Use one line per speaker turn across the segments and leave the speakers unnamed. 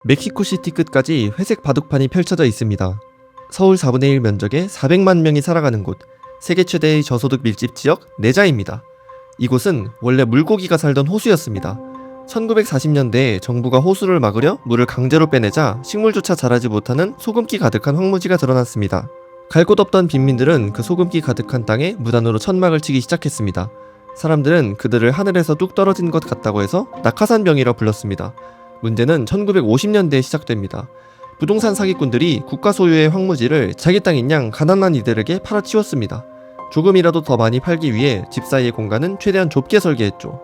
멕시코시티 끝까지 회색 바둑판이 펼쳐져 있습니다. 서울 4분의 1 면적에 400만 명이 살아가는 곳, 세계 최대의 저소득 밀집 지역 네자입니다. 이곳은 원래 물고기가 살던 호수였습니다. 1940년대에 정부가 호수를 막으려 물을 강제로 빼내자 식물조차 자라지 못하는 소금기 가득한 황무지가 드러났습니다. 갈 곳 없던 빈민들은 그 소금기 가득한 땅에 무단으로 천막을 치기 시작했습니다. 사람들은 그들을 하늘에서 뚝 떨어진 것 같다고 해서 낙하산병이라 불렀습니다. 문제는 1950년대에 시작됩니다. 부동산 사기꾼들이 국가 소유의 황무지를 자기 땅인 양 가난한 이들에게 팔아치웠습니다. 조금이라도 더 많이 팔기 위해 집 사이의 공간은 최대한 좁게 설계했죠.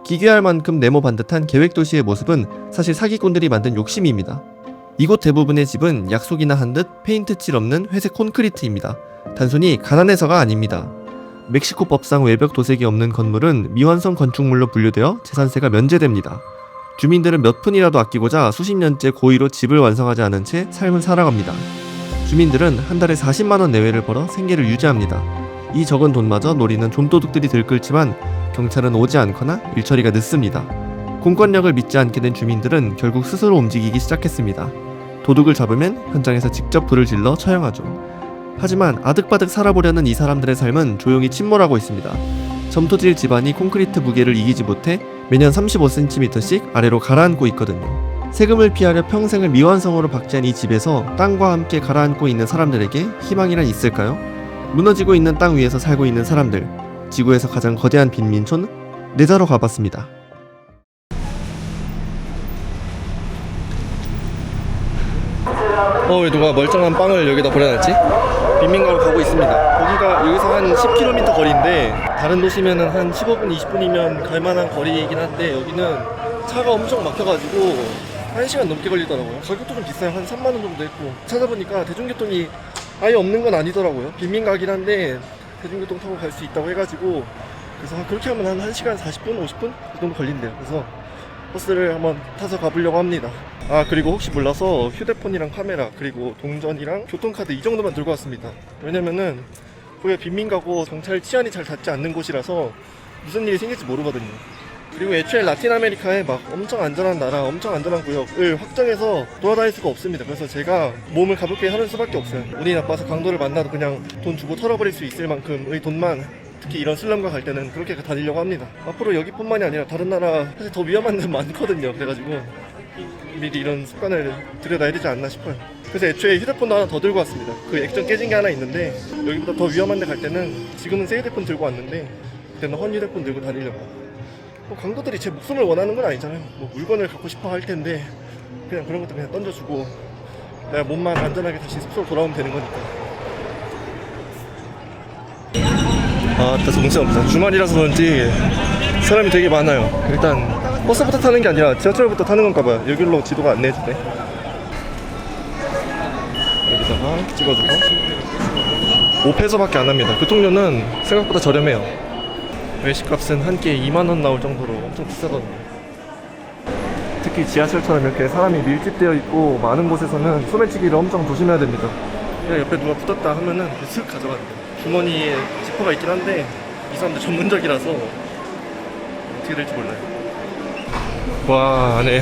기괴할 만큼 네모 반듯한 계획도시의 모습은 사실 사기꾼들이 만든 욕심입니다. 이곳 대부분의 집은 약속이나 한 듯 페인트 칠 없는 회색 콘크리트입니다. 단순히 가난해서가 아닙니다. 멕시코 법상 외벽 도색이 없는 건물은 미완성 건축물로 분류되어 재산세가 면제됩니다. 주민들은 몇 푼이라도 아끼고자 수십 년째 고의로 집을 완성하지 않은 채 삶을 살아갑니다. 주민들은 한 달에 40만원 내외를 벌어 생계를 유지합니다. 이 적은 돈마저 노리는 좀도둑들이 들끓지만 경찰은 오지 않거나 일처리가 늦습니다. 공권력을 믿지 않게 된 주민들은 결국 스스로 움직이기 시작했습니다. 도둑을 잡으면 현장에서 직접 불을 질러 처형하죠. 하지만 아득바득 살아보려는 이 사람들의 삶은 조용히 침몰하고 있습니다. 점토질 집안이 콘크리트 무게를 이기지 못해 매년 35cm씩 아래로 가라앉고 있거든요. 세금을 피하려 평생을 미완성으로 박제한 이 집에서 땅과 함께 가라앉고 있는 사람들에게 희망이란 있을까요? 무너지고 있는 땅 위에서 살고 있는 사람들, 지구에서 가장 거대한 빈민촌 네자로 가봤습니다. 왜 누가 멀쩡한 빵을 여기다 버려놨지? 빈민가로 가고 있습니다. 거기가 여기서 한 10km 거리인데 다른 도시면은 한 15분, 20분이면 갈만한 거리이긴 한데 여기는 차가 엄청 막혀가지고 1시간 넘게 걸리더라고요. 가격도 좀 비싸요. 한 3만원 정도 했고 찾아보니까 대중교통이 아예 없는 건 아니더라고요. 빈민가긴 한데 대중교통 타고 갈 수 있다고 해가지고 그래서 그렇게 하면 한 1시간 40분, 50분? 그 정도 걸린대요. 그래서 버스를 한번 타서 가보려고 합니다. 그리고 혹시 몰라서 휴대폰이랑 카메라 그리고 동전이랑 교통카드 이 정도만 들고 왔습니다. 왜냐면은 거기가 빈민가고 경찰 치안이 잘 닿지 않는 곳이라서 무슨 일이 생길지 모르거든요. 그리고 애초에 라틴 아메리카에 막 엄청 안전한 나라, 엄청 안전한 구역을 확정해서 돌아다닐 수가 없습니다. 그래서 제가 몸을 가볍게 하는 수밖에 없어요. 운이 나빠서 강도를 만나도 그냥 돈 주고 털어버릴 수 있을 만큼의 돈만, 특히 이런 슬럼가 갈 때는 그렇게 다니려고 합니다. 앞으로 여기뿐만이 아니라 다른 나라 사실 더 위험한 데 많거든요. 그래가지고 미리 이런 습관을 들여놔야 되지 않나 싶어요. 그래서 애초에 휴대폰도 하나 더 들고 왔습니다. 그 액정 깨진 게 하나 있는데 여기보다 더 위험한 데 갈 때는 지금은 새 휴대폰 들고 왔는데 그때는 헌 휴대폰 들고 다니려고. 강도들이 제 목숨을 원하는 건 아니잖아요. 물건을 갖고 싶어 할 텐데 그냥 그런 것도 그냥 던져주고 내가 몸만 안전하게 다시 숙소로 돌아오면 되는 거니까. 진짜 정신없다. 주말이라서 그런지 사람이 되게 많아요. 일단 버스부터 타는 게 아니라 지하철부터 타는 건가 봐요. 여기로 지도가 안내해주네. 여기다가 찍어주고 5페소밖에 안 합니다. 교통료는 생각보다 저렴해요. 외식값은 한 끼에 2만원 나올 정도로 엄청 비싸거든요. 특히 지하철처럼 이렇게 사람이 밀집되어 있고 많은 곳에서는 소매치기를 엄청 조심해야 됩니다. 그냥 옆에 누가 붙었다 하면은 슥 가져갑니다. 주머니에 지퍼가 있긴 한데 이 사람들 전문적이라서 어떻게 될지 몰라요. 와, 안에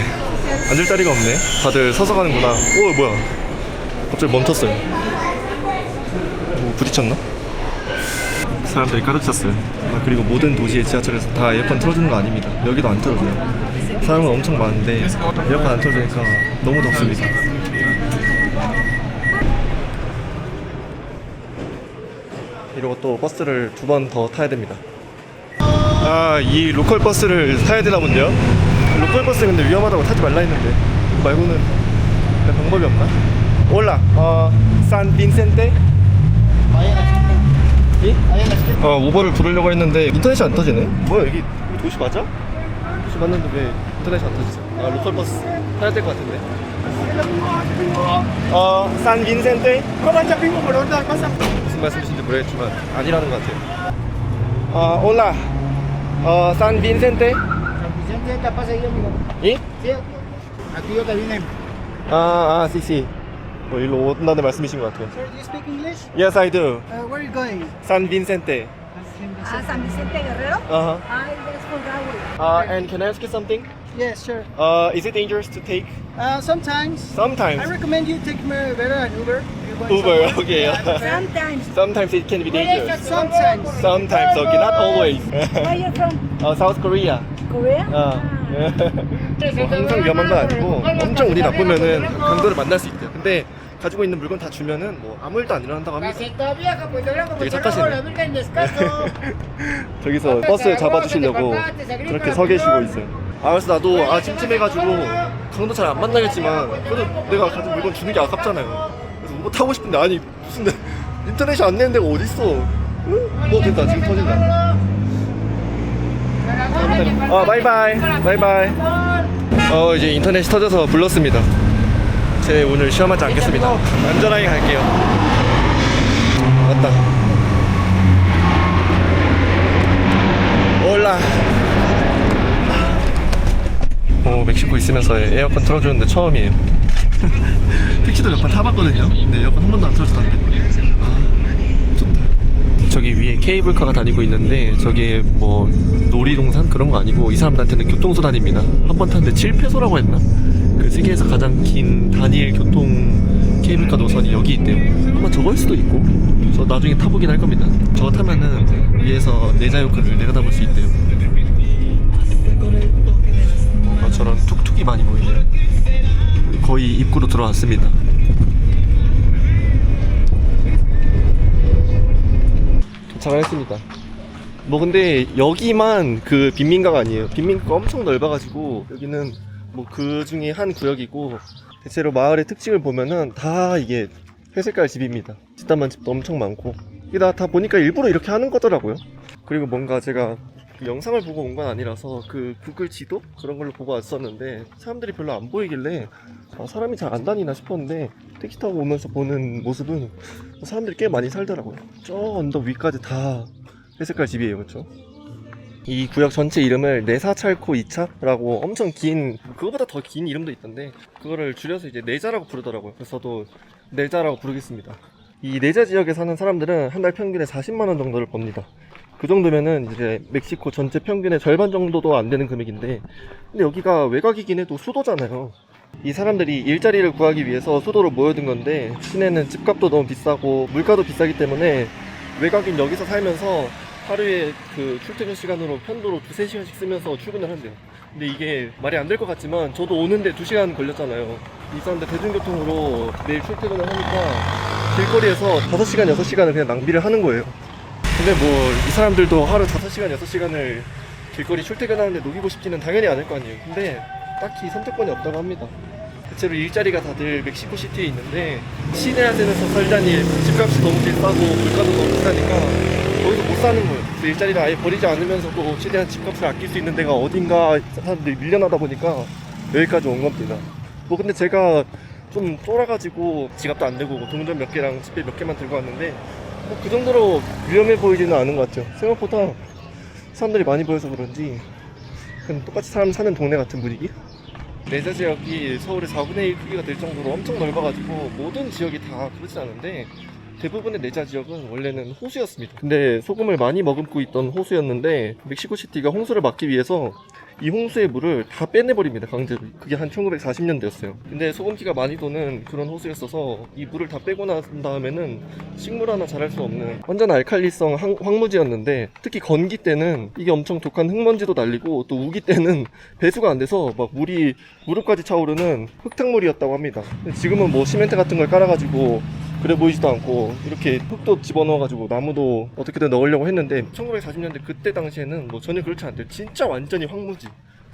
앉을 자리가 없네. 다들 서서 가는구나. 뭐야, 갑자기 멈췄어요. 부딪혔나? 사람들이 가득 찼어요. 그리고 모든 도시의 지하철에서 다 에어컨 틀어주는 거 아닙니다. 여기도 안 틀어줘요. 사람은 엄청 많은데 에어컨 안 틀어주니까 너무 덥습니다. 이러고 또 버스를 2번 더 타야 됩니다. 이 로컬 버스를 타야 되나 본데요? 로컬 버스 근데 위험하다고 타지 말라 했는데 그거 말고는 방법이 없나? 올라 산 빈센테? 우버를 부르려고 했는데 인터넷이 안 터지네? 뭐야, 여기 도시 맞아? 도시 맞는데 왜 인터넷이 안 터지지? 로컬 버스 타야 될 것 같은데. 산 빈센테? 무슨 말씀이신지 모르겠지만 아니라는 것 같아요. 올라 산 빈센테?
Vicente está pasadillo, amigo.
예?
Sí, aquí yo te vine.
CC 일로 온다는 말씀이신 것 같아요.
Sir, do you speak English?
Yes, I do.
Where are you going?
San Vicente.
San Vicente Guerrero.
Uh-huh.
That's from Raúl.
And can I ask you something?
Yes, sure.
Is it dangerous to take
Sometimes. I
Sometimes.
recommend you take Better an Uber. You're going
Uber,
somewhere.
okay.
Sometimes.
Sometimes it can be dangerous.
Sometimes.
Sometimes, okay, not always.
Where you from?
South Korea.
Korea?
뭐 항상 위험한 건 아니고 엄청 운이 나쁘면은 강도를 만날 수 있대요. 근데 가지고 있는 물건 다 주면은 뭐 아무 일도 안 일어난다고 합니다. 되게 착하시네. 저기서 버스 잡아주시려고 그렇게 서 계시고 있어요. 그래서 나도 찜찜해가지고 강도 잘 안 만나겠지만 그래도 내가 가진 물건 주는 게 아깝잖아요. 그래서 우버 타고 싶은데 아니 무슨 인터넷이 안 되는 데가 어딨어. 응? 됐다 지금 터진다. 바이바이 바이바이. 이제 인터넷이 터져서 불렀습니다. 제 오늘 시험하지 않겠습니다. 안전하게 갈게요. 왔다. 올라. 멕시코 있으면서 에어컨 틀어주는데 처음이에요. 택시도 몇 번 타봤거든요. 근데 에어컨 한 번도 안 틀어주던데. 좋다. 저기 위에 케이블카가 다니고 있는데 저게 뭐 놀이동산 그런 거 아니고 이 사람들한테는 교통수단입니다. 한 번 탔는데 7페소라고 했나? 그 세계에서 가장 긴 단일 교통 케이블카 노선이 여기 있대요. 아마 저거일 수도 있고 저 나중에 타보긴 할 겁니다. 저거 타면은 위에서 내자요크를 내려다볼 수 있대요. 저런 툭툭이 많이 보이네요. 거의 입구로 들어왔습니다. 도착했습니다. 뭐 근데 여기만 그 빈민가가 아니에요. 빈민가가 엄청 넓어가지고 여기는 뭐 그 중에 한 구역이고 대체로 마을의 특징을 보면은 다 이게 회색깔 집입니다. 뒷담한 집도 엄청 많고 이게 다 보니까 일부러 이렇게 하는 거더라고요. 그리고 뭔가 제가 그 영상을 보고 온 건 아니라서 그 구글 지도 그런 걸로 보고 왔었는데 사람들이 별로 안 보이길래 사람이 잘 안 다니나 싶었는데 택시 타고 오면서 보는 모습은 사람들이 꽤 많이 살더라고요. 저 언덕 위까지 다 회색깔 집이에요. 그렇죠? 이 구역 전체 이름을 네사찰코 2차라고 엄청 긴, 그거보다 더 긴 이름도 있던데 그거를 줄여서 이제 네자라고 부르더라고요. 그래서 저도 네자라고 부르겠습니다. 이 네자 지역에 사는 사람들은 한 달 평균에 40만원 정도를 법니다. 그 정도면은 이제 멕시코 전체 평균의 절반 정도도 안 되는 금액인데, 근데 여기가 외곽이긴 해도 수도잖아요. 이 사람들이 일자리를 구하기 위해서 수도로 모여든 건데 시내는 집값도 너무 비싸고 물가도 비싸기 때문에 외곽인 여기서 살면서 하루에 그 출퇴근 시간으로 편도로 2-3시간씩 쓰면서 출근을 한대요. 근데 이게 말이 안 될 것 같지만 저도 오는데 2시간 걸렸잖아요. 이 사람들 대중교통으로 매일 출퇴근을 하니까 길거리에서 5시간, 6시간을 그냥 낭비를 하는 거예요. 근데 뭐 이 사람들도 하루 5시간, 6시간을 길거리 출퇴근하는데 녹이고 싶지는 당연히 않을 거 아니에요. 근데 딱히 선택권이 없다고 합니다. 대체로 일자리가 다들 멕시코 시티에 있는데 시내 안에서 살자니 집값이 너무 비싸고 물가도 너무 비싸니까 거기서 못 사는 거예요. 그래서 일자리를 아예 버리지 않으면서도 최대한 집값을 아낄 수 있는 데가 어딘가 사람들이 밀려나다 보니까 여기까지 온 겁니다. 뭐 근데 제가 좀 쫄아가지고 지갑도 안 들고 동전 몇 개랑 지폐 몇 개만 들고 왔는데 뭐 그 정도로 위험해 보이지는 않은 것 같죠. 생각보다 사람들이 많이 보여서 그런지 그냥 똑같이 사람 사는 동네 같은 분위기? 네자 지역이 서울의 4분의 1 크기가 될 정도로 엄청 넓어가지고 모든 지역이 다 그렇진 않은데 대부분의 네자 지역은 원래는 호수였습니다. 근데 소금을 많이 머금고 있던 호수였는데 멕시코시티가 홍수를 막기 위해서 이 홍수의 물을 다 빼내버립니다. 강제로. 그게 한 1940년대였어요. 근데 소금기가 많이 도는 그런 호수였어서 이 물을 다 빼고 난 다음에는 식물 하나 자랄 수 없는 완전 알칼리성 황무지였는데 특히 건기 때는 이게 엄청 독한 흙먼지도 날리고 또 우기 때는 배수가 안 돼서 막 물이 무릎까지 차오르는 흙탕물이었다고 합니다. 지금은 뭐 시멘트 같은 걸 깔아가지고 그래 보이지도 않고 이렇게 흙도 집어넣어가지고 나무도 어떻게든 넣으려고 했는데 1940년대 그때 당시에는 뭐 전혀 그렇지 않대요. 진짜 완전히 황무지.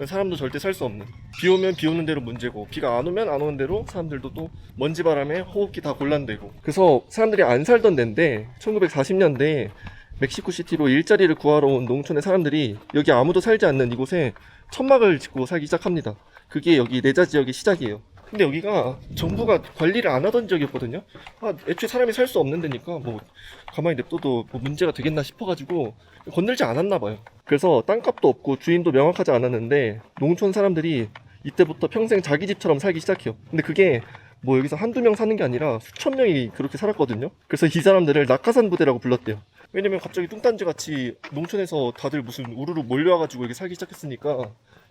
사람도 절대 살 수 없는. 비 오면 비 오는 대로 문제고 비가 안 오면 안 오는 대로 사람들도 또 먼지 바람에 호흡기 다 곤란되고. 그래서 사람들이 안 살던 데인데 1940년대에 멕시코 시티로 일자리를 구하러 온 농촌의 사람들이 여기 아무도 살지 않는 이곳에 천막을 짓고 살기 시작합니다. 그게 여기 네자 지역의 시작이에요. 근데 여기가 정부가 관리를 안 하던 지역이었거든요. 애초에 사람이 살 수 없는 데니까 뭐 가만히 냅둬도 뭐 문제가 되겠나 싶어가지고 건들지 않았나 봐요. 그래서 땅값도 없고 주인도 명확하지 않았는데 농촌 사람들이 이때부터 평생 자기 집처럼 살기 시작해요. 근데 그게 뭐 여기서 한두 명 사는 게 아니라 수천 명이 그렇게 살았거든요. 그래서 이 사람들을 낙하산 부대라고 불렀대요. 왜냐면 갑자기 뚱딴지 같이 농촌에서 다들 무슨 우르르 몰려와가지고 여기 살기 시작했으니까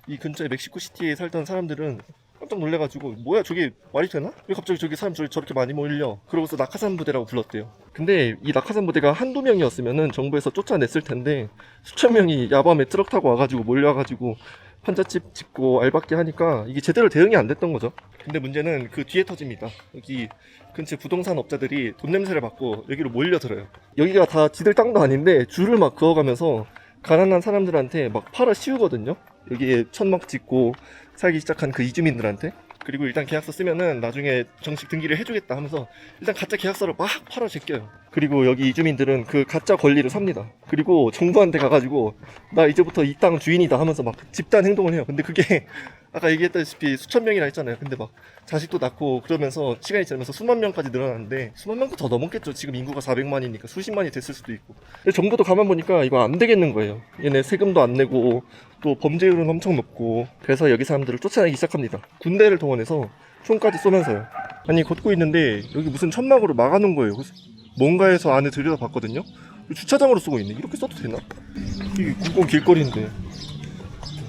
이 근처에 멕시코 시티에 살던 사람들은 깜짝 놀래가지고 뭐야 저게 말이 되나? 왜 갑자기 저기 사람 저렇게 많이 모이려? 그러고서 낙하산 부대라고 불렀대요. 근데 이 낙하산 부대가 한두 명이었으면은 정부에서 쫓아냈을 텐데 수천 명이 야밤에 트럭 타고 와가지고 몰려와가지고 판잣집 짓고 알박기 하니까 이게 제대로 대응이 안 됐던 거죠. 근데 문제는 그 뒤에 터집니다. 여기 근처 부동산 업자들이 돈 냄새를 맡고 여기로 몰려들어요. 여기가 다 지들 땅도 아닌데 줄을 막 그어가면서 가난한 사람들한테 막 팔아 씌우거든요. 여기에 천막 짓고 살기 시작한 그 이주민들한테. 그리고 일단 계약서 쓰면은 나중에 정식 등기를 해주겠다 하면서 일단 가짜 계약서를 막 팔아 제껴요. 그리고 여기 이주민들은 그 가짜 권리를 삽니다. 그리고 정부한테 가가지고 나 이제부터 이 땅 주인이다 하면서 막 집단 행동을 해요. 근데 그게 아까 얘기했다시피 수천 명이라 했잖아요. 근데 막 자식도 낳고 그러면서 시간이 지나면서 수만 명까지 늘어났는데 수만 명도 더 넘었겠죠. 지금 인구가 400만이니까 수십만이 됐을 수도 있고. 근데 정부도 가만 보니까 이거 안 되겠는 거예요. 얘네 세금도 안 내고 또 범죄율은 엄청 높고. 그래서 여기 사람들을 쫓아내기 시작합니다. 군대를 동원해서 총까지 쏘면서요. 아니 걷고 있는데 여기 무슨 천막으로 막아놓은 거예요. 그래서 뭔가 해서 안에 들여다봤거든요. 주차장으로 쓰고 있네. 이렇게 써도 되나? 이게 공공 길거리인데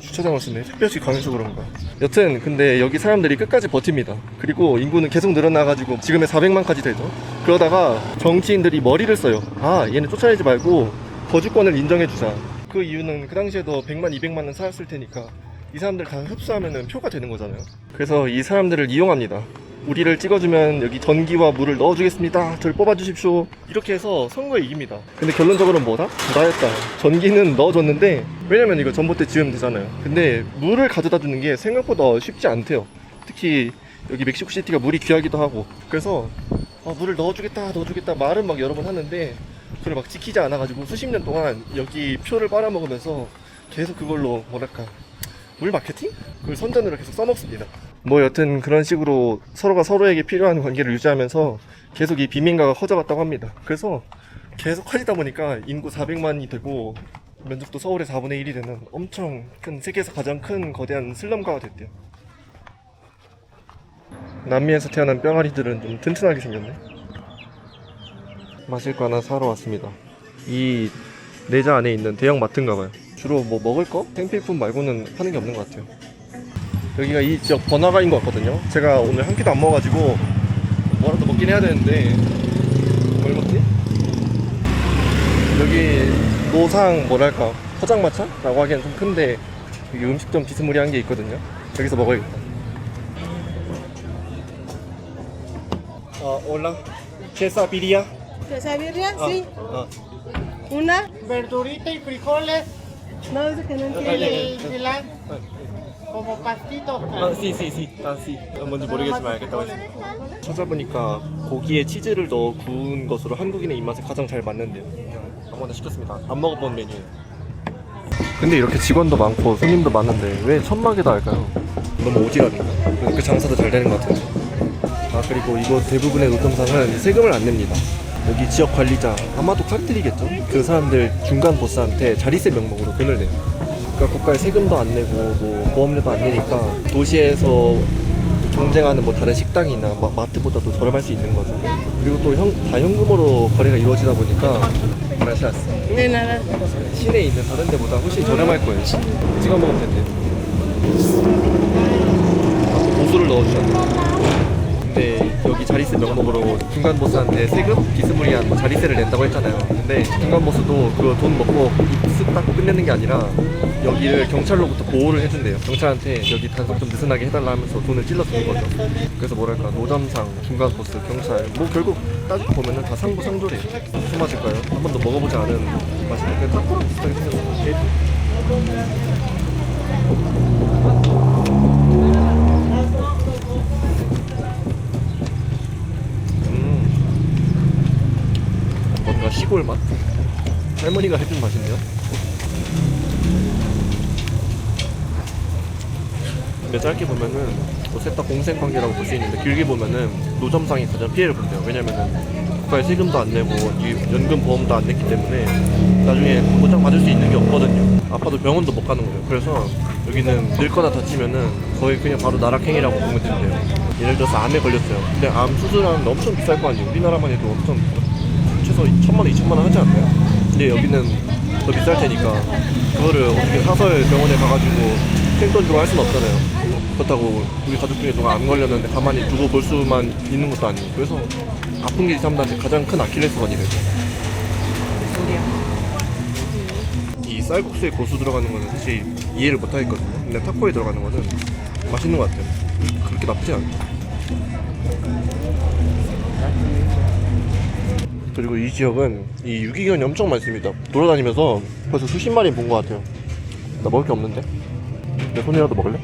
주차장을 쓰네. 햇볕이 강해서 그런가. 여튼 근데 여기 사람들이 끝까지 버팁니다. 그리고 인구는 계속 늘어나가지고 지금의 400만까지 되죠. 그러다가 정치인들이 머리를 써요. 아 얘는 쫓아내지 말고 거주권을 인정해주자. 그 이유는 그 당시에도 100만 200만은 살았을 테니까 이 사람들 다 흡수하면은 표가 되는 거잖아요. 그래서 이 사람들을 이용합니다. 우리를 찍어주면 여기 전기와 물을 넣어주겠습니다. 저를 뽑아주십시오. 이렇게 해서 선거에 이깁니다. 근데 결론적으로는 뭐다? 나였다. 전기는 넣어줬는데 왜냐면 이거 전봇대 지으면 되잖아요. 근데 물을 가져다 주는 게 생각보다 쉽지 않대요. 특히 여기 멕시코시티가 물이 귀하기도 하고. 그래서 물을 넣어주겠다 말은 막 여러 번 하는데 그걸 막 지키지 않아가지고 수십 년 동안 여기 표를 빨아먹으면서 계속 그걸로 뭐랄까 물 마케팅? 그걸 선전으로 계속 써먹습니다. 뭐 여튼 그런 식으로 서로가 서로에게 필요한 관계를 유지하면서 계속 이 빈민가가 커져갔다고 합니다. 그래서 계속 커지다 보니까 인구 400만이 되고 면적도 서울의 4분의 1이 되는 엄청 큰, 세계에서 가장 큰 거대한 슬럼가가 됐대요. 남미에서 태어난 뿅아리들은 좀 튼튼하게 생겼네. 마실 거 하나 사러 왔습니다. 이 내자 안에 있는 대형 마트인가봐요. 주로 뭐 먹을 거? 생필품 말고는 파는 게 없는 것 같아요. 여기가 이 지역 번화가인 것 같거든요. 제가 오늘 한 끼도 안 먹어가지고 뭐라도 먹긴 해야 되는데 뭘 먹지? 여기 노상 뭐랄까 포장마차라고 하기엔 좀 큰데 여기 음식점 비스무리한 게 있거든요. 여기서 먹어야겠다. 올라 quesadilla.
¿Quesadilla? Sí. ¿Una?
Verdurita y frijoles
No, dice que no entiende.
como pastito.
뭔지 모르겠지만 알겠다고 했습니다. 찾아보니까 고기에 치즈를 넣어 구운 것으로 한국인의 입맛에 가장 잘 맞는데요. 아무거나 시켰습니다. 안 먹어본 메뉴예요. 근데 이렇게 직원도 많고 손님도 많은데 왜 천막에다 할까요? 너무 오지랖인가? 그 장사도 잘 되는 것 같은데. 그리고 이곳 대부분의 노점상은 세금을 안 냅니다. 여기 지역 관리자, 아마도 카르텔이겠죠? 그 사람들 중간 보스한테 자리세 명목으로 돈을 내요. 그러니까 국가에 세금도 안 내고 뭐 보험료도 안 내니까 도시에서 경쟁하는 뭐 다른 식당이나 마트보다도 저렴할 수 있는 거죠. 그리고 또 다 현금으로 거래가 이루어지다 보니까 gracias.
De nada.
시내에 있는 다른 데보다 훨씬 저렴할 거예요. 찍어 먹으면 된대요. 고수를 넣어주셨네. 근데 여기 자리세 명목으로 중간 보스한테 세금? 비스무리한 자리세를 낸다고 했잖아요. 근데 중간 보스도 그 돈 먹고 쓱 딱 끝내는 게 아니라 여기를 경찰로부터 보호를 해준대요. 경찰한테 여기 단속 좀 느슨하게 해달라 하면서 돈을 찔러주는 거죠. 그래서 뭐랄까 노점상, 중간 보스, 경찰 뭐 결국 따지고 보면은 다 상부상조래요. 무슨 맛일까요? 한 번도 먹어보지 않은 맛인데 타코랑 비슷하게 생겼어요. 뭔가 시골 맛? 할머니가 해준 맛인데요? 근데 짧게 보면은 뭐 셋 다 공생 관계라고 볼 수 있는데 길게 보면은 노점상이 가장 피해를 본대요. 왜냐면은 국가에 세금도 안 내고 연금 보험도 안 냈기 때문에 나중에 보장 받을 수 있는 게 없거든요. 아파도 병원도 못 가는 거예요. 그래서 여기는 늙거나 다치면은 거의 그냥 바로 나락행위라고 보면 된대요. 예를 들어서 암에 걸렸어요. 근데 암 수술하는데 엄청 비쌀 거 아니에요. 우리나라만 해도 엄청 최소 1,000만 원, 2,000만 원 하지 않나요? 근데 여기는 더 비쌀 테니까 그거를 어떻게 사설 병원에 가가지고 생돈 주고 할 수는 없잖아요. 그렇다고 우리 가족 중에 누가 안 걸렸는데 가만히 두고 볼 수만 있는 것도 아니고. 그래서 아픈 게 사람들한테 가장 큰 아킬레스건이래요. 이 쌀국수에 고수 들어가는 거는 사실 이해를 못 하겠거든요. 근데 타코에 들어가는 거는 맛있는 것 같아요. 그렇게 나쁘지 않아요. 그리고 이 지역은 이 유기견이 엄청 많습니다. 돌아다니면서 벌써 수십 마리 본 것 같아요. 나 먹을 게 없는데? 내 손이라도 먹을래?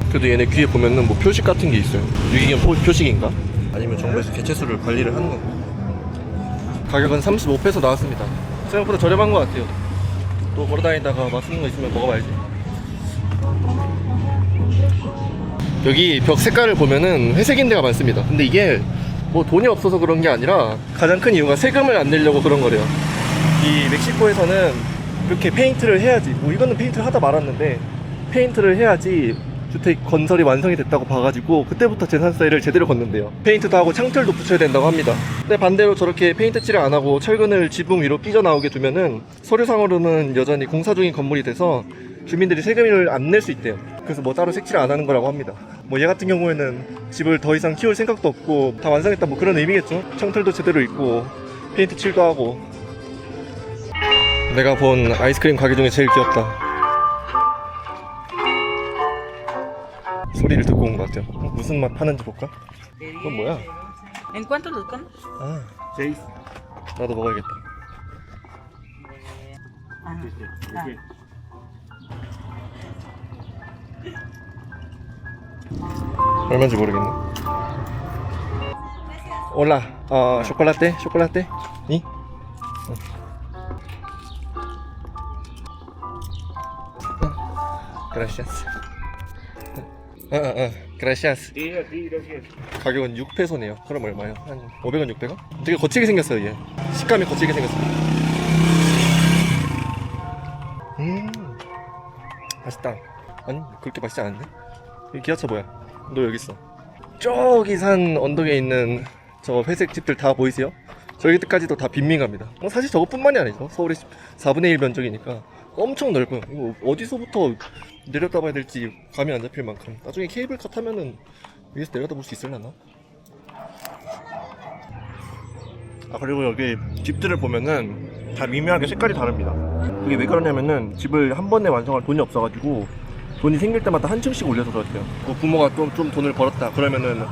그래도 얘네 귀에 보면은 뭐 표식 같은 게 있어요. 유기견 표식인가? 아니면 정부에서 개체수를 관리를 하는 건가? 가격은 35페소 나왔습니다. 생각보다 저렴한 것 같아요. 또 걸어다니다가 맛있는 거 있으면 먹어봐야지. 여기 벽 색깔을 보면은 회색인 데가 많습니다. 근데 이게 뭐 돈이 없어서 그런 게 아니라 가장 큰 이유가 세금을 안 내려고 그런 거래요. 이 멕시코에서는 이렇게 페인트를 해야지, 뭐 이거는 페인트를 하다 말았는데 페인트를 해야지 주택 건설이 완성이 됐다고 봐가지고 그때부터 재산세를 제대로 걷는데요. 페인트도 하고 창틀도 붙여야 된다고 합니다. 근데 반대로 저렇게 페인트 칠을 안 하고 철근을 지붕 위로 삐져나오게 두면은 서류상으로는 여전히 공사 중인 건물이 돼서 주민들이 세금을 안 낼 수 있대요. 그래서 뭐 따로 색칠을 안 하는 거라고 합니다. 뭐 얘 같은 경우에는 집을 더 이상 키울 생각도 없고 다 완성했다 뭐 그런 의미겠죠. 창틀도 제대로 있고 페인트 칠도 하고. 내가 본 아이스크림 가게 중에 제일 귀엽다. 소리를 듣고 온 것 같아요. 무슨 맛 파는지 볼까? 그건 뭐야?
¿En cuánto los comes?
아, 제이스. 나도 먹어야겠다. 얼마인지 모르겠네. 올라. 초콜라떼? 초콜라떼? 니? gracias. gracias. 가격은 6페소네요. 그럼 얼마예요? 한 500원, 600원? 되게 거칠게 생겼어요, 얘. 식감이 거칠게 생겼습니다. 맛있다. 아니, 그렇게 맛있지 않은데? 이 기아차 뭐야? 너 여기 있어. 저기 산 언덕에 있는 저 회색 집들 다 보이세요? 저기까지도 다 빈민가입니다. 사실 저것뿐만이 아니죠. 서울의 4분의 1 면적이니까 엄청 넓은. 이거 어디서부터 내려다봐야 될지 감이 안 잡힐 만큼. 나중에 케이블카 타면은 위에서 내려다볼 수 있으려나? 그리고 여기 집들을 보면은 다 미묘하게 색깔이 다릅니다. 그게 왜 그러냐면은 집을 한 번에 완성할 돈이 없어가지고 돈이 생길 때마다 한 층씩 올려서 그렇대요. 부모가 좀 돈을 벌었다 그러면은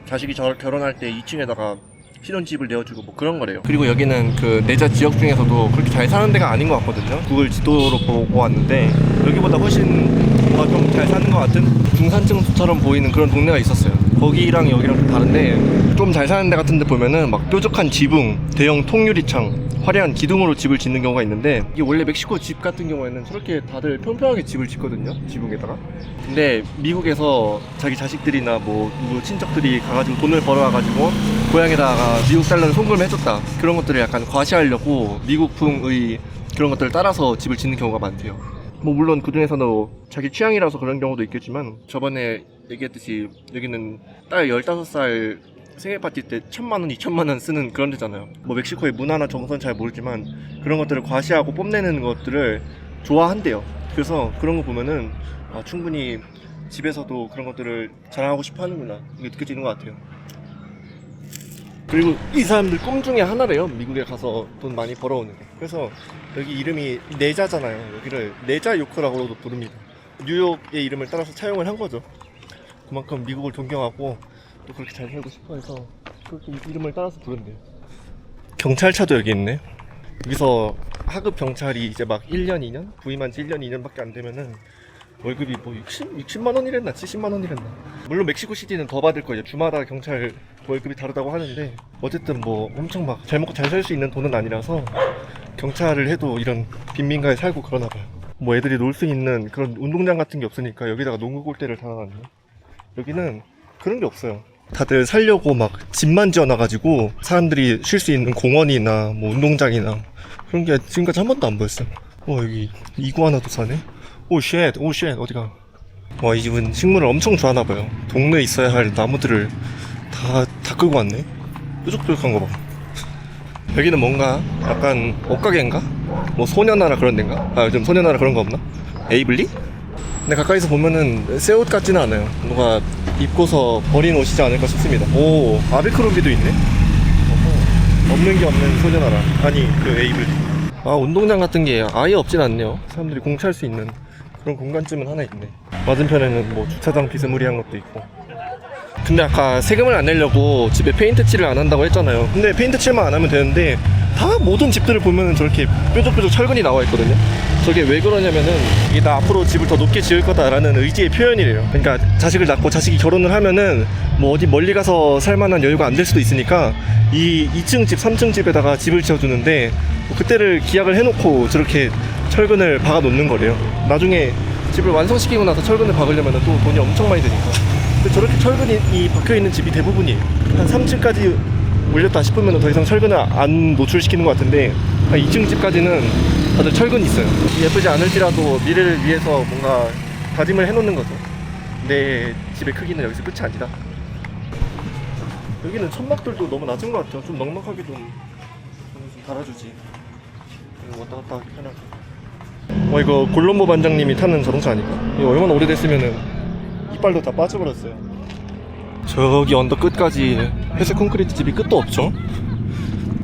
자식이 결혼할 때 2층에다가 신혼집을 내어주고 뭐 그런 거래요. 그리고 여기는 그 내자 지역 중에서도 그렇게 잘 사는 데가 아닌 것 같거든요. 구글 지도로 보고 왔는데 여기보다 훨씬 뭔가 좀 잘 사는 것 같은 중산층처럼 보이는 그런 동네가 있었어요. 거기랑 여기랑 좀 다른데 좀 잘 사는 데 같은 데 보면은 막 뾰족한 지붕, 대형 통유리창, 화려한 기둥으로 집을 짓는 경우가 있는데 이게 원래 멕시코 집 같은 경우에는 저렇게 다들 평평하게 집을 짓거든요. 지붕에다가. 근데 미국에서 자기 자식들이나 뭐 누구 친척들이 가가지고 돈을 벌어와가지고 고향에다가 미국 달러를 송금을 해줬다. 그런 것들을 약간 과시하려고 미국풍의 그런 것들을 따라서 집을 짓는 경우가 많대요. 뭐 물론 그 중에서도 자기 취향이라서 그런 경우도 있겠지만 저번에 얘기했듯이 여기는 딸 15살 생일 파티 때 1,000만원, 2,000만원 쓰는 그런 데잖아요. 뭐 멕시코의 문화나 정서는 잘 모르지만 그런 것들을 과시하고 뽐내는 것들을 좋아한대요. 그래서 그런 거 보면은 충분히 집에서도 그런 것들을 자랑하고 싶어 하는구나 이게 느껴지는 것 같아요. 그리고 이 사람들 꿈 중에 하나래요. 미국에 가서 돈 많이 벌어오는 게. 그래서 여기 이름이 네자잖아요. 여기를 네자 요크라고도 부릅니다. 뉴욕의 이름을 따라서 차용을 한 거죠. 그만큼 미국을 존경하고 또 그렇게 잘 살고 싶어 해서 그렇게 이름을 따라서 부른대요. 경찰차도 여기 있네. 여기서 하급 경찰이 이제 막 1년, 2년? 부임한 지 1년, 2년밖에 안 되면은 월급이 뭐 60만 원이랬나 70만 원이랬나. 물론 멕시코시티는 더 받을 거예요. 주마다 경찰 월급이 다르다고 하는데 어쨌든 뭐 엄청 막 잘 먹고 잘 살 수 있는 돈은 아니라서 경찰을 해도 이런 빈민가에 살고 그러나 봐요. 뭐 애들이 놀 수 있는 그런 운동장 같은 게 없으니까 여기다가 농구 골대를 달아놨네. 여기는 그런 게 없어요. 다들 살려고 막 집만 지어놔가지고 사람들이 쉴 수 있는 공원이나 뭐 운동장이나 그런 게 지금까지 한 번도 안 보였어요. 여기 이구아나도 사네. 오쉣 어디가. 와, 이 집은 식물을 엄청 좋아하나봐요. 동네에 있어야 할 나무들을 다 끌고 왔네. 뾰족뾰족한 거 봐. 여기는 뭔가 약간 옷가게인가? 뭐 소녀나라 그런 데인가? 요즘 소녀나라 그런 거 없나? 에이블리? 근데 가까이서 보면은 새 옷 같지는 않아요. 누가 입고서 버린 옷이지 않을까 싶습니다. 오, 아베크롬비도 있네. 어허, 없는 게 없는 소녀나라. 아니, 그 에이블. 아, 운동장 같은 게 아예 없진 않네요. 사람들이 공차할 수 있는 그런 공간쯤은 하나 있네. 맞은편에는 뭐 주차장 비스무리한 것도 있고. 근데 아까 세금을 안 내려고 집에 페인트 칠을 안 한다고 했잖아요. 근데 페인트 칠만 안 하면 되는데 다 모든 집들을 보면은 저렇게 뾰족뾰족 철근이 나와 있거든요. 저게 왜 그러냐면은 이게 나 앞으로 집을 더 높게 지을 거다라는 의지의 표현이래요. 그러니까 자식을 낳고 자식이 결혼을 하면은 뭐 어디 멀리 가서 살 만한 여유가 안 될 수도 있으니까 이 2층 집, 3층 집에다가 집을 지어주는데 뭐 그때를 기약을 해놓고 저렇게 철근을 박아 놓는 거래요. 나중에 집을 완성시키고 나서 철근을 박으려면 또 돈이 엄청 많이 드니까. 근데 저렇게 철근이 박혀있는 집이 대부분이에요. 한 3층까지 올렸다 싶으면 더 이상 철근을 안 노출시키는 것 같은데 한 2층 집까지는 다들 철근이 있어요. 예쁘지 않을지라도 미래를 위해서 뭔가 다짐을 해놓는 거죠. 내 집의 크기는 여기서 끝이 아니다. 여기는 천막들도 너무 낮은 것 같아요. 좀 넉넉하게 좀 달아주지. 왔다 갔다 하기 편하게. 이거 골롬보 반장님이 타는 자동차 아닐까? 이거 얼마나 오래됐으면은 이빨도 다 빠져버렸어요. 저기 언덕 끝까지 회색 콘크리트 집이 끝도 없죠?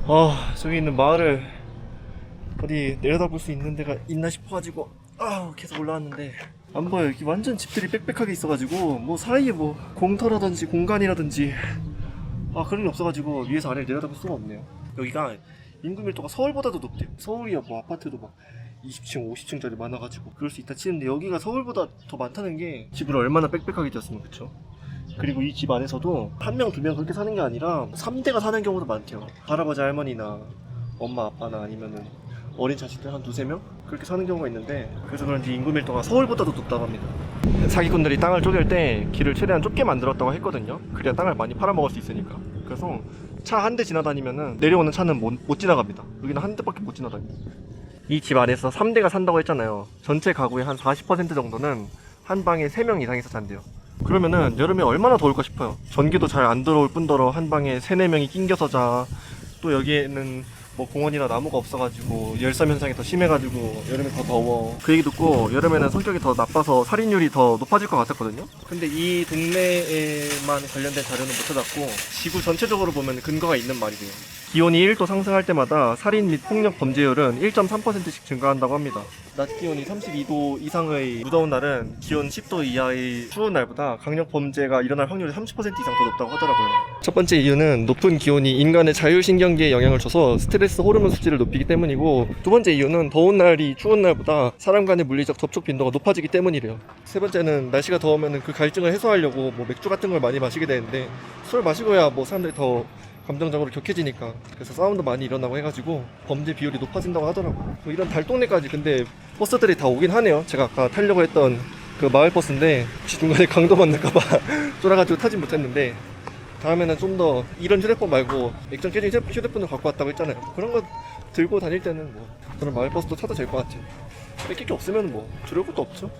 아, 저기 있는 마을을 어디 내려다볼 수 있는 데가 있나 싶어가지고 계속 올라왔는데 안 보여요. 여기 완전 집들이 빽빽하게 있어가지고 뭐 사이에 뭐 공터라든지 공간이라든지 그런 게 없어가지고 위에서 아래를 내려다볼 수가 없네요. 여기가 인구 밀도가 서울보다도 높대요. 서울이야 뭐 아파트도 막 20층, 50층짜리 많아가지고 그럴 수 있다 치는데 여기가 서울보다 더 많다는 게 집을 얼마나 빽빽하게 지었으면 그쵸? 그리고 이 집 안에서도 한 명, 두 명 그렇게 사는 게 아니라 3대가 사는 경우도 많대요. 할아버지, 할머니나 엄마, 아빠나 아니면은 어린 자식들 한 두세 명? 그렇게 사는 경우가 있는데 그래서 그런지 인구 밀도가 서울보다도 높다고 합니다. 사기꾼들이 땅을 쪼갤 때 길을 최대한 좁게 만들었다고 했거든요. 그래야 땅을 많이 팔아먹을 수 있으니까. 그래서 차 한 대 지나다니면은 내려오는 차는 못 지나갑니다. 여기는 한 대밖에 못 지나다닙니다. 이 집 안에서 3대가 산다고 했잖아요. 전체 가구의 한 40% 정도는 한 방에 3명 이상이서 잔대요. 그러면은 여름에 얼마나 더울까 싶어요. 전기도 잘 안 들어올 뿐더러 한 방에 3, 4명이 낑겨서 자. 또 여기에는 뭐 공원이나 나무가 없어가지고 열섬 현상이 더 심해가지고 여름에 더 더워. 그 얘기 듣고 여름에는 성격이 더 나빠서 살인율이 더 높아질 것 같았거든요. 근데 이 동네에만 관련된 자료는 못 찾았고 지구 전체적으로 보면 근거가 있는 말이래요. 기온이 1도 상승할 때마다 살인 및 폭력 범죄율은 1.3%씩 증가한다고 합니다. 낮 기온이 32도 이상의 무더운 날은 기온 10도 이하의 추운 날보다 강력 범죄가 일어날 확률이 30% 이상 더 높다고 하더라고요. 첫 번째 이유는 높은 기온이 인간의 자율신경계에 영향을 줘서 스트레스 호르몬 수치를 높이기 때문이고, 두 번째 이유는 더운 날이 추운 날보다 사람 간의 물리적 접촉 빈도가 높아지기 때문이래요. 세 번째는 날씨가 더우면 그 갈증을 해소하려고 뭐 맥주 같은 걸 많이 마시게 되는데 술 마시고야 뭐 사람들이 더 감정적으로 격해지니까 그래서 싸움도 많이 일어나고 해가지고 범죄 비율이 높아진다고 하더라고요. 뭐 이런 달동네까지 근데 버스들이 다 오긴 하네요. 제가 아까 타려고 했던 그 마을 버스인데 혹시 중간에 강도 받을까봐 쫄아가지고 타진 못했는데 다음에는 좀 더 이런 휴대폰 말고 액정 깨진 휴대폰을 갖고 왔다고 했잖아요. 그런 거 들고 다닐 때는 뭐 그런 마을 버스도 타도 될 것 같아요. 뺏길 게 없으면 뭐 두려울 것도 없죠.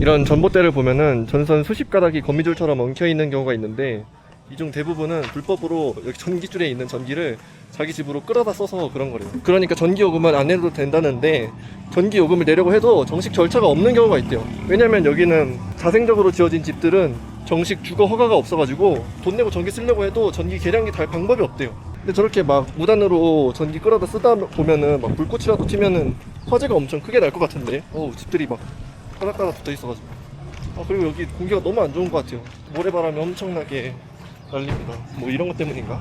이런 전봇대를 보면은 전선 수십 가닥이 거미줄처럼 엉켜있는 경우가 있는데 이 중 대부분은 불법으로 여기 전기줄에 있는 전기를 자기 집으로 끌어다 써서 그런 거래요. 그러니까 전기요금은 안 내도 된다는데 전기요금을 내려고 해도 정식 절차가 없는 경우가 있대요. 왜냐면 여기는 자생적으로 지어진 집들은 정식 주거 허가가 없어가지고 돈 내고 전기 쓰려고 해도 전기 계량기 달 방법이 없대요. 근데 저렇게 막 무단으로 전기 끌어다 쓰다 보면은 막 불꽃이라도 튀면은 화재가 엄청 크게 날 것 같은데 집들이 막 따닥따닥 붙어 있어가지고 그리고 여기 공기가 너무 안 좋은 것 같아요. 모래바람이 엄청나게 날립니다. 뭐 이런 것 때문인가?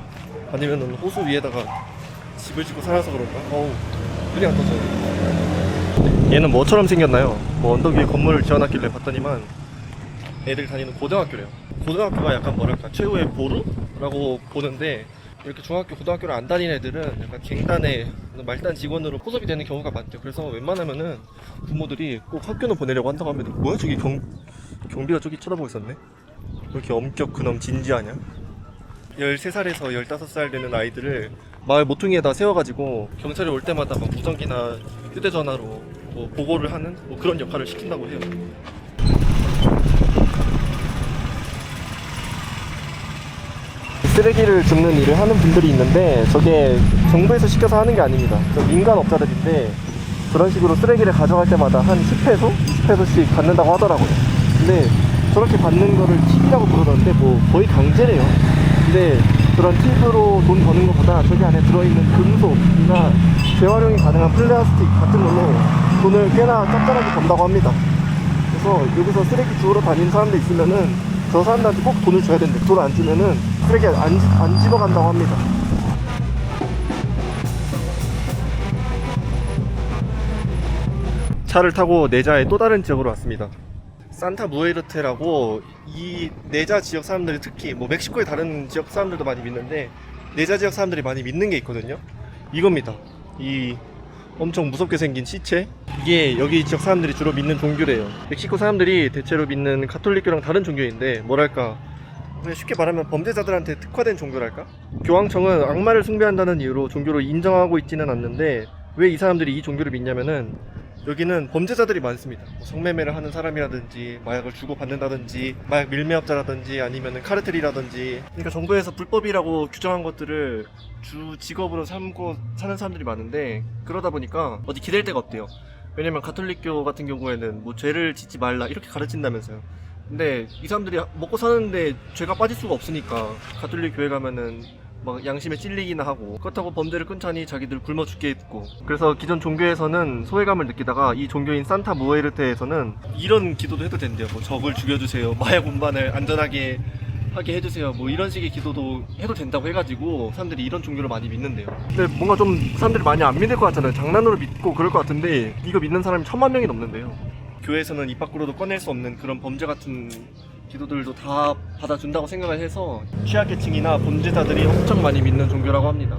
아니면은 호수 위에다가 집을 짓고 살아서 그런가? 눈이 안 떠져요. 얘는 뭐처럼 생겼나요? 뭐 언덕 위에 건물을 지어놨길래 봤더니만 애들 다니는 고등학교래요. 고등학교가 약간 뭐랄까 최후의 보루라고 보는데 이렇게 중학교, 고등학교를 안 다니는 애들은 약간 갱단의 말단 직원으로 포섭이 되는 경우가 많대요. 그래서 웬만하면은 부모들이 꼭 학교는 보내려고 한다고 합니다. 뭐야 저기 경비가 저기 쳐다보고 있었네? 왜 이렇게 엄격 그놈 진지하냐? 13살에서 15살 되는 아이들을 마을 모퉁이에다 세워가지고 경찰이 올 때마다 막 무전기나 휴대전화로 뭐 보고를 하는 뭐 그런 역할을 시킨다고 해요. 쓰레기를 줍는 일을 하는 분들이 있는데 저게 정부에서 시켜서 하는 게 아닙니다. 민간업자들인데 그런 식으로 쓰레기를 가져갈 때마다 한 10회소? 50페소씩 받는다고 하더라고요. 근데 저렇게 받는 거를 팁이라고 부르던데 뭐 거의 강제래요. 근데 그런 팁으로 돈 버는 것보다 저기 안에 들어있는 금속이나 재활용이 가능한 플라스틱 같은 걸로 돈을 꽤나 짭짤하게 번다고 합니다. 그래서 여기서 쓰레기 주우러 다니는 사람들 있으면은 저 사람들한테 꼭 돈을 줘야 된대. 돈 안 주면은 쓰레기 안 집어간다고 합니다. 차를 타고 네자의 또 다른 지역으로 왔습니다. 산타 무에르테라고 이 네자 지역 사람들이 특히 뭐 멕시코의 다른 지역 사람들도 많이 믿는데 네자 지역 사람들이 많이 믿는 게 있거든요. 이겁니다. 이 엄청 무섭게 생긴 시체, 이게 여기 지역 사람들이 주로 믿는 종교래요. 멕시코 사람들이 대체로 믿는 가톨릭교랑 다른 종교인데 뭐랄까 그냥 쉽게 말하면 범죄자들한테 특화된 종교랄까? 교황청은 악마를 숭배한다는 이유로 종교로 인정하고 있지는 않는데 왜 이 사람들이 이 종교를 믿냐면은 여기는 범죄자들이 많습니다. 뭐 성매매를 하는 사람이라든지 마약을 주고받는다든지 마약 밀매업자라든지 아니면 카르텔이라든지, 그러니까 정부에서 불법이라고 규정한 것들을 주 직업으로 삼고 사는 사람들이 많은데 그러다 보니까 어디 기댈 데가 없대요. 왜냐면 가톨릭교 같은 경우에는 뭐 죄를 짓지 말라 이렇게 가르친다면서요. 근데 이 사람들이 먹고 사는데 죄가 빠질 수가 없으니까 가톨릭 교회 가면은 막 양심에 찔리기나 하고, 그렇다고 범죄를 끊자니 자기들 굶어 죽게 했고, 그래서 기존 종교에서는 소외감을 느끼다가 이 종교인 산타 무에르테에서는 이런 기도도 해도 된대요. 뭐 적을 죽여주세요, 마약 운반을 안전하게 하게 해주세요, 뭐 이런 식의 기도도 해도 된다고 해가지고 사람들이 이런 종교를 많이 믿는데요. 근데 뭔가 좀 사람들이 많이 안 믿을 것 같잖아요. 장난으로 믿고 그럴 것 같은데 이거 믿는 사람이 10,000,000명이 넘는데요. 교회에서는 입 밖으로도 꺼낼 수 없는 그런 범죄 같은 기도들도 다 받아준다고 생각을 해서 취약계층이나 범죄자들이 엄청 많이 믿는 종교라고 합니다.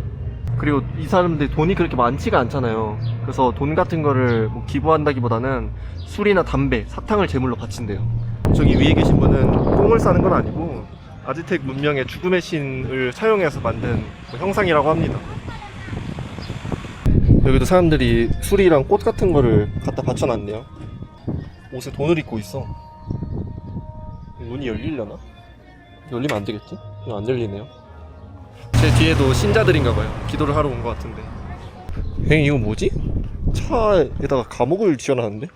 그리고 이 사람들 돈이 그렇게 많지가 않잖아요. 그래서 돈 같은 거를 뭐 기부한다기보다는 술이나 담배, 사탕을 제물로 바친대요. 저기 위에 계신 분은 똥을 싸는 건 아니고 아즈텍 문명의 죽음의 신을 사용해서 만든 형상이라고 합니다. 여기도 사람들이 술이랑 꽃 같은 거를 갖다 바쳐놨네요. 옷에 돈을 입고 있어. 문이 열리려나? 열리면 안 되겠지? 이거 안 열리네요. 제 뒤에도 신자들인가봐요. 기도를 하러 온 것 같은데. 엥, 이거 뭐지? 차에다가 감옥을 지어놨는데?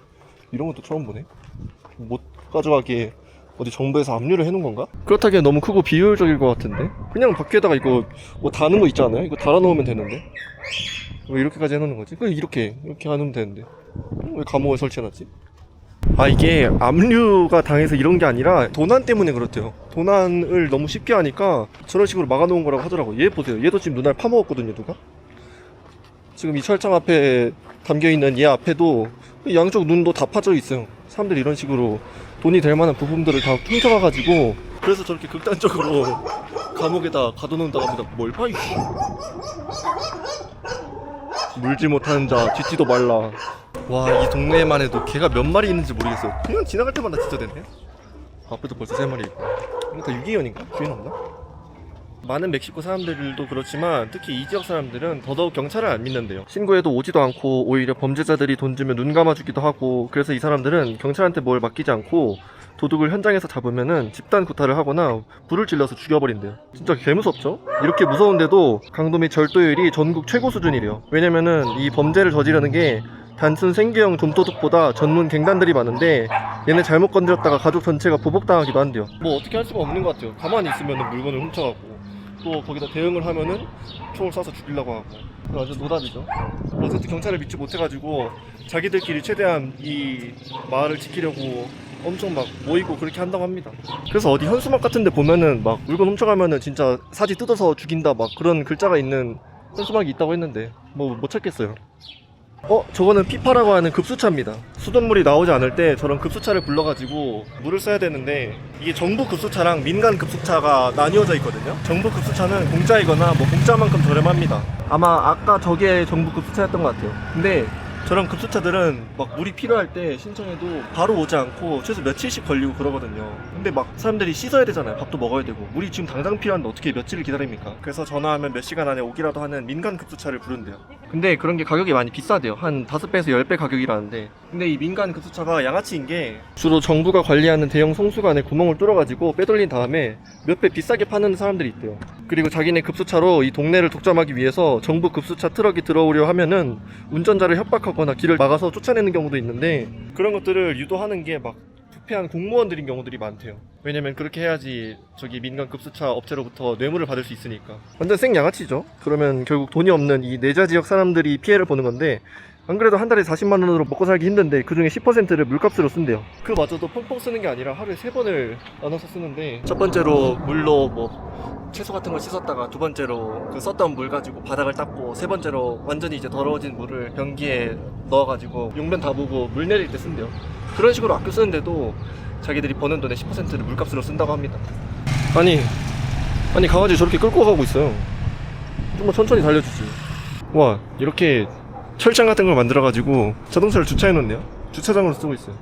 이런 것도 처음 보네. 못 가져가게 어디 정부에서 압류를 해놓은 건가? 그렇다기에 너무 크고 비효율적일 것 같은데? 그냥 밖에다가 이거 뭐 다는 거 있잖아요? 이거 달아놓으면 되는데? 왜 이렇게까지 해놓는 거지? 그냥 이렇게 해놓으면 되는데 왜 감옥에 설치해놨지? 아, 이게 압류가 당해서 이런 게 아니라 도난 때문에 그렇대요. 도난을 너무 쉽게 하니까 저런 식으로 막아놓은 거라고 하더라고. 얘 보세요. 얘도 지금 눈알 파먹었거든요, 누가? 지금 이 철장 앞에 담겨있는 얘 앞에도 양쪽 눈도 다 파져 있어요. 사람들이 이런 식으로 돈이 될 만한 부품들을 다 훔쳐가가지고, 그래서 저렇게 극단적으로 감옥에다 가둬놓는다고 합니다. 뭘 봐, 이씨. 물지 못하는 자 짖지도 말라. 와, 이 동네에만 해도 개가 몇 마리 있는지 모르겠어요. 그냥 지나갈 때마다 진짜 되네. 앞에도 벌써 3마리 있고. 이거 다 유기견인가? 주인 없나? 많은 멕시코 사람들도 그렇지만 특히 이 지역 사람들은 더더욱 경찰을 안 믿는데요. 신고해도 오지도 않고 오히려 범죄자들이 돈 주면 눈 감아주기도 하고, 그래서 이 사람들은 경찰한테 뭘 맡기지 않고 도둑을 현장에서 잡으면은 집단 구타를 하거나 불을 질러서 죽여버린대요. 진짜 개무섭죠? 이렇게 무서운데도 강도 및 절도율이 전국 최고 수준이래요. 왜냐면은 이 범죄를 저지르는 게 단순 생계형 좀도둑보다 전문 갱단들이 많은데 얘네 잘못 건드렸다가 가족 전체가 보복당하기도 한대요. 뭐 어떻게 할 수가 없는 것 같아요. 가만히 있으면 물건을 훔쳐가고 또 거기다 대응을 하면은 총을 쏴서 죽이려고 하고, 완전 노답이죠. 어쨌든 경찰을 믿지 못해가지고 자기들끼리 최대한 이 마을을 지키려고 엄청 막 모이고 그렇게 한다고 합니다. 그래서 어디 현수막 같은 데 보면은 막 물건 훔쳐가면은 진짜 사지 뜯어서 죽인다 막 그런 글자가 있는 현수막이 있다고 했는데 뭐 못 찾겠어요. 저거는 피파라고 하는 급수차입니다. 수돗물이 나오지 않을 때 저런 급수차를 불러가지고 물을 써야 되는데, 이게 정부 급수차랑 민간 급수차가 나뉘어져 있거든요. 정부 급수차는 공짜이거나 뭐 공짜만큼 저렴합니다. 아마 아까 저게 정부 급수차였던 것 같아요. 근데 저런 급수차들은 막 물이 필요할 때 신청해도 바로 오지 않고 최소 며칠씩 걸리고 그러거든요. 근데 막 사람들이 씻어야 되잖아요. 밥도 먹어야 되고. 물이 지금 당장 필요한데 어떻게 며칠을 기다립니까? 그래서 전화하면 몇 시간 안에 오기라도 하는 민간 급수차를 부른대요. 근데 그런 게 가격이 많이 비싸대요. 한 5배에서 10배 가격이라는데, 근데 이 민간 급수차가 양아치인 게 주로 정부가 관리하는 대형 송수관에 구멍을 뚫어가지고 빼돌린 다음에 몇 배 비싸게 파는 사람들이 있대요. 그리고 자기네 급수차로 이 동네를 독점하기 위해서 정부 급수차 트럭이 들어오려 하면은 운전자를 협박하거나 길을 막아서 쫓아내는 경우도 있는데, 그런 것들을 유도하는 게 막 부패한 공무원들인 경우들이 많대요. 왜냐면 그렇게 해야지 저기 민간 급수차 업체로부터 뇌물을 받을 수 있으니까. 완전 생양아치죠. 그러면 결국 돈이 없는 이 내자 지역 사람들이 피해를 보는 건데, 안 그래도 한 달에 40만 원으로 먹고 살기 힘든데 그 중에 10%를 물값으로 쓴대요. 그마저도 펑펑 쓰는 게 아니라 하루에 3번을 나눠서 쓰는데, 첫 번째로 물로 뭐 채소 같은 걸 씻었다가, 두 번째로 그 썼던 물 가지고 바닥을 닦고, 세 번째로 완전히 이제 더러워진 물을 변기에 넣어가지고 용변 다 보고 물 내릴 때 쓴대요. 그런 식으로 아껴 쓰는데도 자기들이 버는 돈의 10%를 물값으로 쓴다고 합니다. 아니 강아지 저렇게 끌고 가고 있어요. 좀만 천천히 달려주지. 와, 이렇게 철장 같은 걸 만들어가지고 자동차를 주차해놓네요. 주차장으로 쓰고 있어요.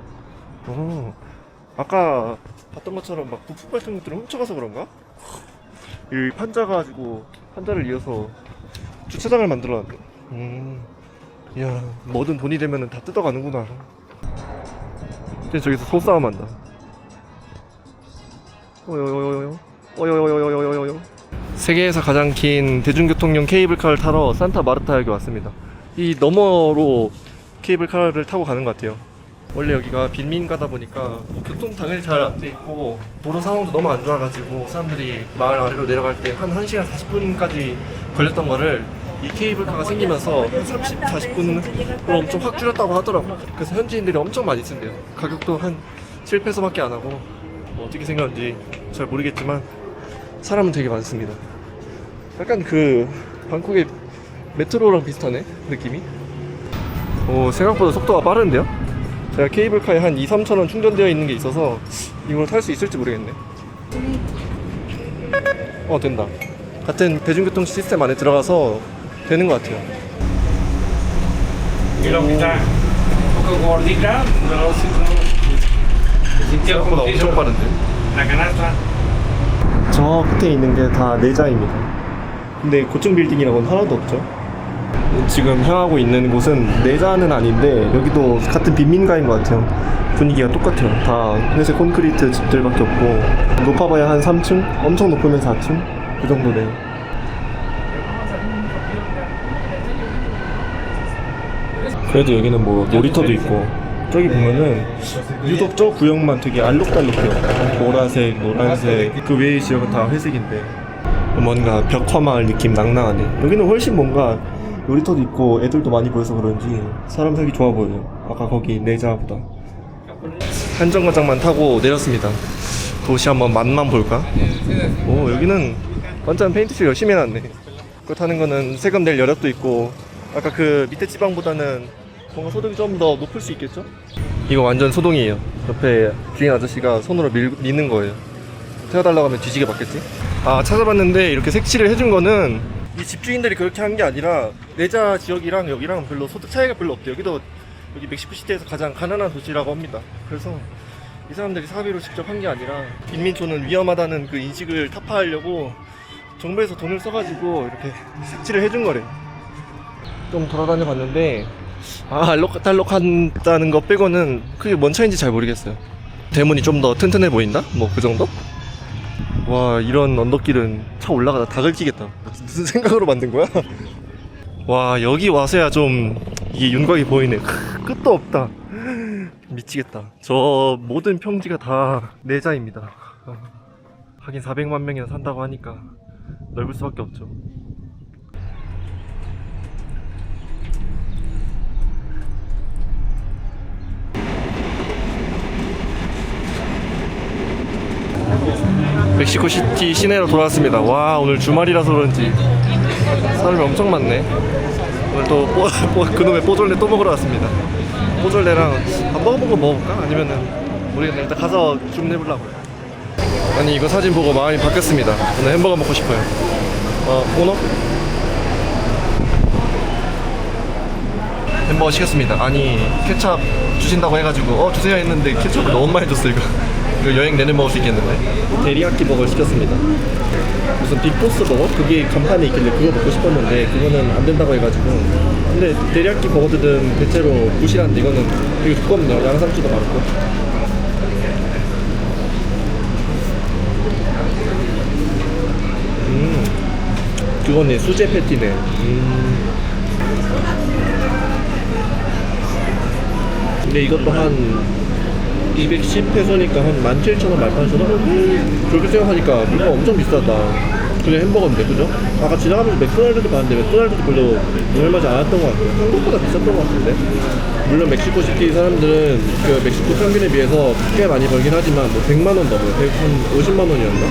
아까 봤던 것처럼 막 부품 같은 것들을 훔쳐가서 그런가? 이 판자 가지고 판자를 이어서 주차장을 만들어놨네. 이야, 뭐든 돈이 되면 다 뜯어가는구나. 근데 저기서 소싸움 한다. 세계에서 가장 긴 대중교통용 케이블카를 타러 산타 마르타역에 왔습니다. 이 너머로 케이블카를 타고 가는 것 같아요. 원래 여기가 빈민가다 보니까 교통 당연히 잘 안 돼 있고, 도로 상황도 너무 안 좋아가지고 사람들이 마을 아래로 내려갈 때 한 1시간 40분까지 걸렸던 거를 이 케이블카가 생기면서 한 30, 40분으로 엄청 확 줄였다고 하더라고. 그래서 현지인들이 엄청 많이 쓴대요. 가격도 한 7페소밖에 안 하고, 뭐 어떻게 생각하는지 잘 모르겠지만 사람은 되게 많습니다. 약간 그 방콕의 메트로랑 비슷하네, 느낌이. 생각보다 속도가 빠른데요? 제가 케이블카에 한 2-3천원 충전되어 있는 게 있어서 이걸 탈 수 있을지 모르겠네. 된다. 같은 대중교통 시스템 안에 들어가서 되는 것 같아요. 생각보다 엄청 빠른데? 저 끝에 있는 게 다 내자입니다. 근데 고층 빌딩이라고는 하나도 없죠. 지금 향하고 있는 곳은 내자는 아닌데, 여기도 같은 빈민가인 것 같아요. 분위기가 똑같아요. 다 회색 콘크리트 집들밖에 없고, 높아봐야 한 3층? 엄청 높으면 4층? 그 정도네요. 그래도 여기는 뭐 놀이터도 있고, 저기 보면은 유독 저 구역만 되게 알록달록해요. 보라색, 노란색, 그 외의 지역은 다 회색인데 뭔가 벽화마을 느낌 낭낭하네. 여기는 훨씬 뭔가 놀이터도 있고 애들도 많이 보여서 그런지 사람 살기 좋아 보여요. 아까 거기 내자보다. 한정거장만 타고 내렸습니다. 도시 한번 맛만 볼까? 오, 여기는 완전 페인트칠 열심히 해놨네. 그거 타는 거는 세금 낼 여력도 있고, 아까 그 밑에 지방보다는 뭔가 소득이 좀 더 높을 수 있겠죠? 이거 완전 소동이에요. 옆에 주인 아저씨가 손으로 미는 거예요. 태워달라고 하면 뒤지게 받겠지? 찾아봤는데 이렇게 색칠을 해준 거는 이 집주인들이 그렇게 한 게 아니라, 내자 지역이랑 여기랑 별로 소득 차이가 별로 없대요. 여기 멕시코시티에서 가장 가난한 도시라고 합니다. 그래서 이 사람들이 사비로 직접 한 게 아니라, 빈민촌은 위험하다는 그 인식을 타파하려고 정부에서 돈을 써가지고 이렇게 색칠을 해준 거래. 좀 돌아다녀 봤는데 알록달록하다는 거 빼고는 그게 뭔 차이인지 잘 모르겠어요. 대문이 좀 더 튼튼해 보인다? 뭐 그 정도? 와, 이런 언덕길은 차 올라가다 다 긁히겠다. 무슨 생각으로 만든 거야? 와, 여기 와서야 좀 이게 윤곽이 보이네. 끝도 없다. 미치겠다. 저 모든 평지가 다 내자입니다. 하긴 400만 명이나 산다고 하니까 넓을 수밖에 없죠. 멕시코시티 시내로 돌아왔습니다. 와, 오늘 주말이라서 그런지 사람이 엄청 많네. 오늘 또 그놈의 뽀졸레 또 먹으러 왔습니다. 뽀졸레랑 밥 먹어본 거 먹어볼까? 아니면은 모르겠네. 일단 가서 주문해보려고요. 아니, 이거 사진 보고 마음이 바뀌었습니다. 오늘 햄버거 먹고 싶어요. 오너? 햄버거 시켰습니다. 아니, 케찹 주신다고 해가지고 주세요 했는데 케찹을 너무 많이 줬어. 이거 여행 내내 먹을 수 있겠는데? 데리야끼 버거를 시켰습니다. 무슨 빅보스 버거? 그게 간판에 있길래 그거 먹고 싶었는데 그거는 안 된다고 해가지고. 근데 데리야끼 버거들은 대체로 부실한데 이거는 되게 두껍네요. 양상추도 많고. 그거네, 수제 패티네. 근데 이것도 한 210페소니까 한 17,000원, 18,000원? 그렇게 생각하니까 물가 엄청 비싸다. 그냥 햄버거인데, 그죠? 아까 지나가면서 맥도날드도 봤는데 맥도날드도 별로 저렴하지 않았던 것 같아요. 한국보다 비쌌던 것 같은데. 물론 멕시코 시티 사람들은 그 멕시코 평균에 비해서 꽤 많이 벌긴 하지만 뭐 100만 원 넘어요. 한 50만 원이었나?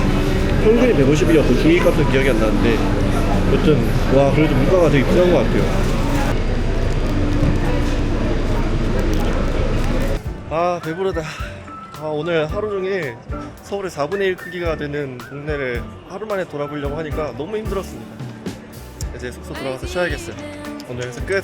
평균이 150이었고 중위값은 기억이 안 나는데 여튼 와, 그래도 물가가 되게 비싼 것 같아요. 아, 배부르다. 오늘 하루 종일 서울의 4분의 1 크기가 되는 동네를 하루 만에 돌아보려고 하니까 너무 힘들었습니다. 이제 숙소 들어가서 쉬어야겠어요. 오늘 여기서 끝.